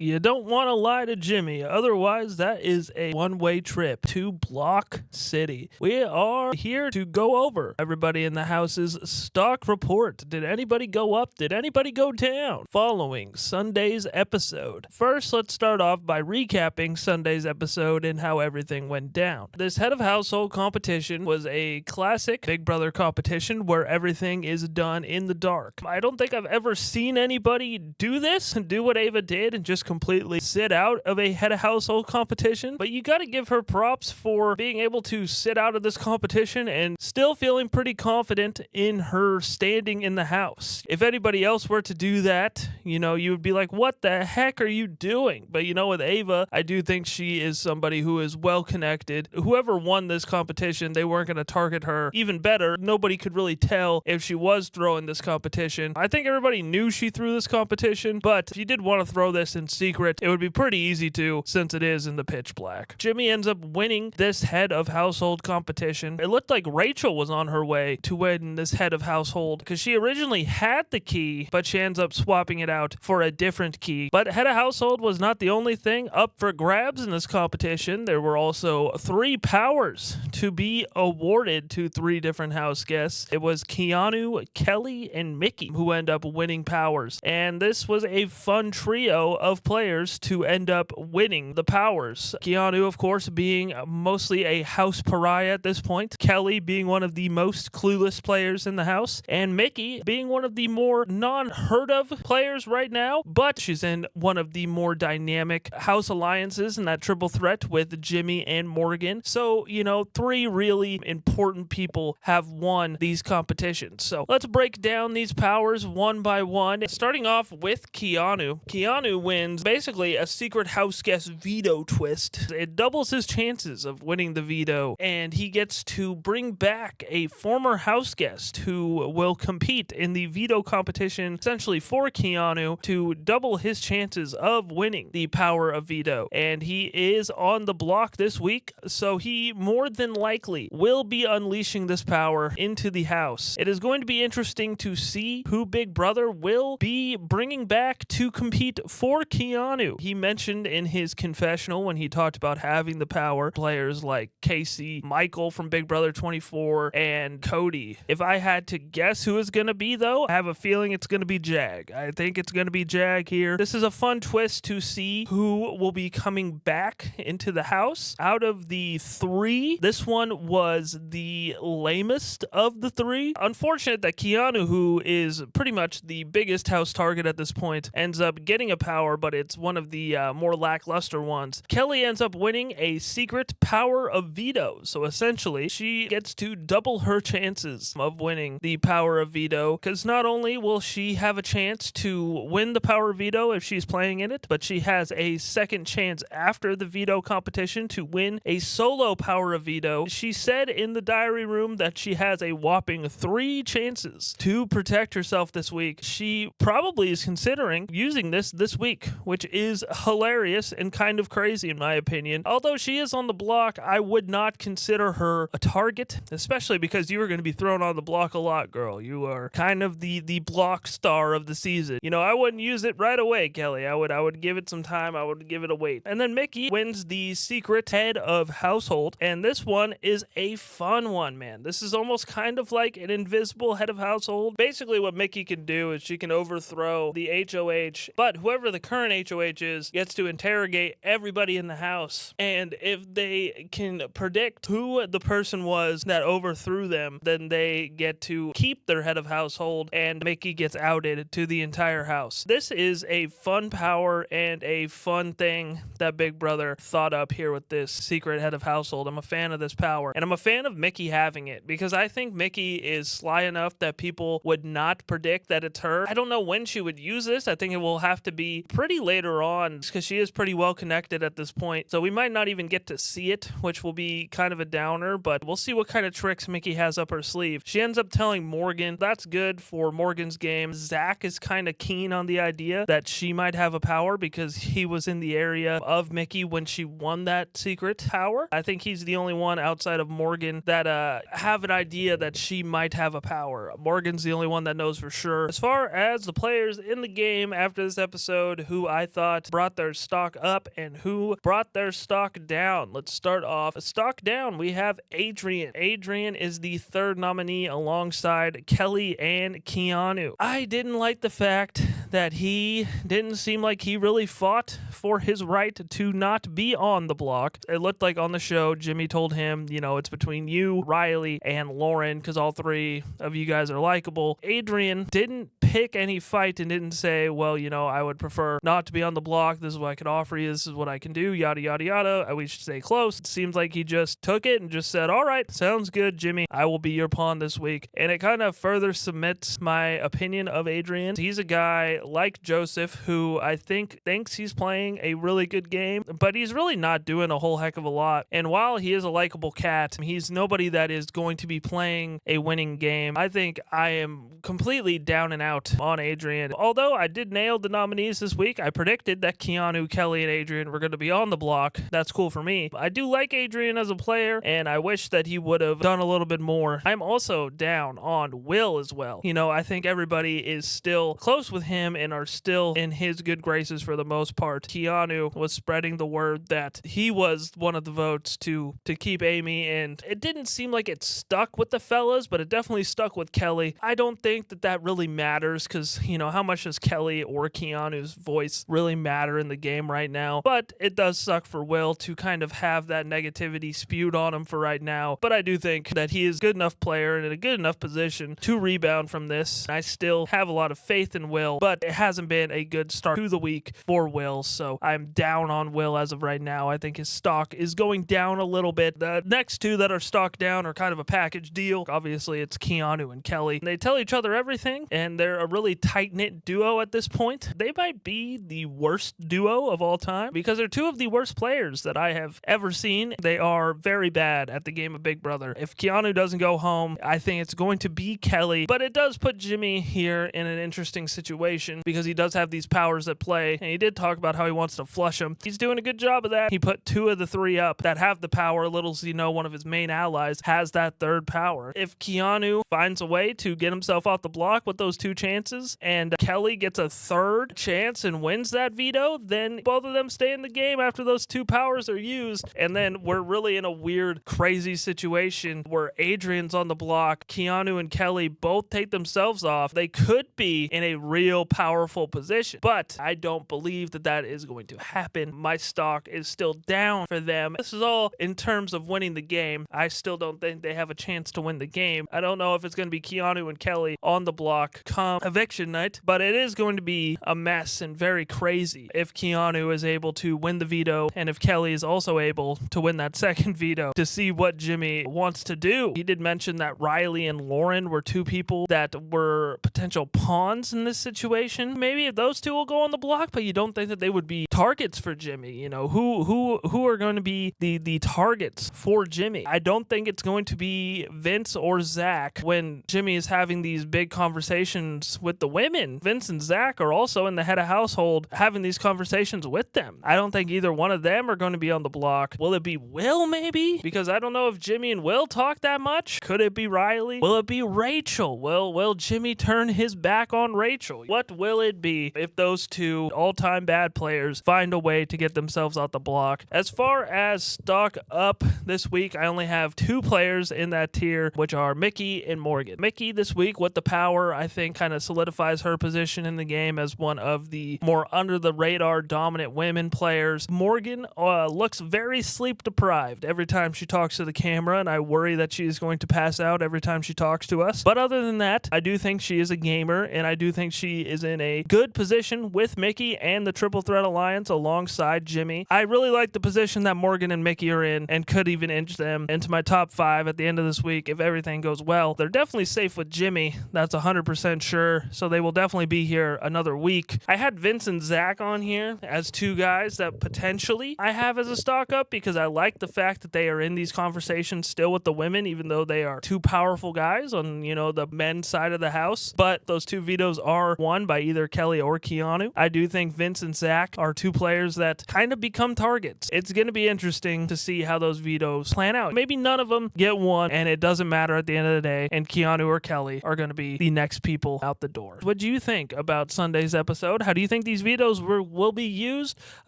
You don't want to lie to Jimmy, otherwise that is a one-way trip to Block City. We are here to go over everybody in the house's stock report. Did anybody go up? Did anybody go down? Following Sunday's episode. First, let's start off by recapping Sunday's episode and how everything went down. This head of household competition was a classic Big Brother competition where everything is done in the dark. I don't think I've ever seen anybody do this and do what Ava did and just completely sit out of a head of household competition, but you gotta give her props for being able to sit out of this competition and still feeling pretty confident in her standing in the house. If anybody else were to do that, you would be like, what the heck are you doing? But with Ava, I do think she is somebody who is well connected. Whoever won this competition, they weren't going to target her. Even better, nobody could really tell if she was throwing this competition. I think everybody knew she threw this competition, but if you did want to throw this in secret, it would be pretty easy to, since it is in the pitch black. Jimmy ends up winning this head of household competition. It looked like Rachel was on her way to win this head of household because she originally had the key, but she ends up swapping it out for a different key. But head of household was not the only thing up for grabs in this competition. There were also 3 powers to be awarded to 3 different house guests. It was Keanu, Kelley, and Mickey who end up winning powers. And this was a fun trio of players to end up winning the powers. Keanu, of course, being mostly a house pariah at this point. Kelley being one of the most clueless players in the house. And Mickey being one of the more non-heard of players right now, but she's in one of the more dynamic house alliances in that triple threat with Jimmy and Morgan. So, 3 really important people have won these competitions. So let's break down these powers one by one. Starting off with Keanu. Keanu wins basically a secret house guest veto twist. It doubles his chances of winning the veto, and he gets to bring back a former house guest who will compete in the veto competition essentially for Keanu to double his chances of winning the power of veto. And he is on the block this week, so he more than likely will be unleashing this power into the house. It is going to be interesting to see who Big Brother will be bringing back to compete for Keanu. He mentioned in his confessional when he talked about having the power, players like Casey, Michael from Big Brother 24, and Cody. If I had to guess who it's going to be, though, I have a feeling it's going to be Jag. I think it's going to be Jag here. This is a fun twist to see who will be coming back into the house. Out of the 3, this one was the lamest of the 3. Unfortunate that Keanu, who is pretty much the biggest house target at this point, ends up getting a power, but it's one of the more lackluster ones. Kelley ends up winning a secret power of veto. So essentially, she gets to double her chances of winning the power of veto, because not only will she have a chance to win the power of veto if she's playing in it, but she has a second chance after the veto competition to win a solo power of veto. She said in the diary room that she has a whopping 3 chances to protect herself this week. She probably is considering using this week, which is hilarious and kind of crazy in my opinion. Although she is on the block, I would not consider her a target, especially because you are going to be thrown on the block a lot, girl. You are kind of the block star of the season. I wouldn't use it right away, Kelley. I would give it some time. I would give it a wait. And then Mickey wins the secret head of household, and this one is a fun one, man. This is almost kind of like an invisible head of household. Basically, what Mickey can do is she can overthrow the HOH, but whoever the current HOH is gets to interrogate everybody in the house. And if they can predict who the person was that overthrew them, then they get to keep their head of household, and Mickey gets outed to the entire house. This is a fun power and a fun thing that Big Brother thought up here with this secret head of household. I'm a fan of this power, and I'm a fan of Mickey having it because I think Mickey is sly enough that people would not predict that it's her. I don't know when she would use this. I think it will have to be pretty later on because she is pretty well connected at this point, so we might not even get to see it, which will be kind of a downer, but we'll see what kind of tricks Mickey has up her sleeve. She ends up telling Morgan. That's good for Morgan's game. Zach is kind of keen on the idea that she might have a power because he was in the area of Mickey when she won that secret power. I think he's the only one outside of Morgan that have an idea that she might have a power. Morgan's the only one that knows for sure. As far as the players in the game after this episode who I thought brought their stock up and who brought their stock down. Let's start off. Stock down, we have Adrian. Adrian is the third nominee alongside Kelley and Keanu. I didn't like the fact that he didn't seem like he really fought for his right to not be on the block. It looked like on the show, Jimmy told him, it's between you, Riley, and Lauren, because all three of you guys are likable. Adrian didn't pick any fight and didn't say, well, I would prefer not to be on the block. This is what I could offer you. This is what I can do, yada, yada, yada. We should stay close. It seems like he just took it and just said, all right, sounds good, Jimmy. I will be your pawn this week. And it kind of further cements my opinion of Adrian. He's a guy like Joseph who I think thinks he's playing a really good game, but he's really not doing a whole heck of a lot. And while he is a likable cat, he's nobody that is going to be playing a winning game. I think I am completely down and out on Adrian. Although I did nail the nominees this week, I predicted that Keanu, Kelley, and Adrian were going to be on the block. That's cool for me. I do like Adrian as a player, and I wish that he would have done a little bit more. I'm also down on Will as well. I think everybody is still close with him and are still in his good graces for the most part. Keanu was spreading the word that he was one of the votes to keep Amy, and it didn't seem like it stuck with the fellas, but it definitely stuck with Kelley. I don't think that really matters because, how much does Kelley or Keanu's voice really matter in the game right now? But it does suck for Will to kind of have that negativity spewed on him for right now. But I do think that he is a good enough player and in a good enough position to rebound from this. I still have a lot of faith in Will, but it hasn't been a good start to the week for Will, so I'm down on Will as of right now. I think his stock is going down a little bit. The next two that are stock down are kind of a package deal. Obviously, it's Keanu and Kelley. They tell each other everything, and they're a really tight-knit duo at this point. They might be the worst duo of all time because they're two of the worst players that I have ever seen. They are very bad at the game of Big Brother. If Keanu doesn't go home, I think it's going to be Kelley, but it does put Jimmy here in an interesting situation because he does have these powers at play, and he did talk about how he wants to flush them. He's doing a good job of that. He put two of the three up that have the power. Little as one of his main allies has that third power. If Keanu finds a way to get himself off the block with those two chances, and Kelley gets a third chance and wins that veto, then both of them stay in the game after those two powers are used, and then we're really in a weird, crazy situation where Adrian's on the block, Keanu and Kelley both take themselves off. They could be in a real powerful position, but I don't believe that is going to happen. My stock is still down for them. This is all in terms of winning the game. I still don't think they have a chance to win the game. I don't know if it's going to be Keanu and Kelley on the block come eviction night, but it is going to be a mess and very crazy if Keanu is able to win the veto and if Kelley is also able to win that second veto to see what Jimmy wants to do. He did mention that Riley and Lauren were two people that were potential pawns in this situation. Maybe if those two will go on the block, but you don't think that they would be targets for Jimmy. Who are going to be the targets for Jimmy? I don't think it's going to be Vince or Zach when Jimmy is having these big conversations with the women. Vince and Zach are also in the head of household having these conversations with them. I don't think either one of them are going to be on the block. Will it be Will maybe? Because I don't know if Jimmy and Will talk that much. Could it be Riley? Will it be Rachel? Will Jimmy turn his back on Rachel? What will it be if those two all-time bad players find a way to get themselves out the block? As far as stock up this week, I only have two players in that tier, which are Mickey and Morgan. Mickey this week with the power, I think, kind of solidifies her position in the game as one of the more under-the-radar dominant women players. Morgan looks very sleep-deprived every time she talks to the camera, and I worry that she is going to pass out every time she talks to us. But other than that, I do think she is a gamer, and I do think she is in a good position with Mickey and the Triple Threat Alliance alongside Jimmy. I really like the position that Morgan and Mickey are in and could even inch them into my top 5 at the end of this week if everything goes well. They're definitely safe with Jimmy. That's 100% sure, so they will definitely be here another week. I had Vince and Zach on here as two guys that potentially I have as a stock up because I like the fact that they are in these conversations still with the women, even though they are two powerful guys on, the men's side of the house. But those two vetoes are won by either Kelley or Keanu. I do think Vince and Zach are two players that kind of become targets. It's going to be interesting to see how those vetoes plan out. Maybe none of them get one, and it doesn't matter at the end of the day, and Keanu or Kelley are going to be the next people out the door. What do you think about Sunday's episode? How do you think the these vetoes will be used.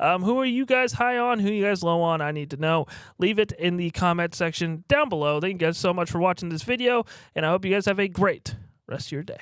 Who are you guys high on? Who are you guys low on? I need to know. Leave it in the comment section down below. Thank you guys so much for watching this video, and I hope you guys have a great rest of your day.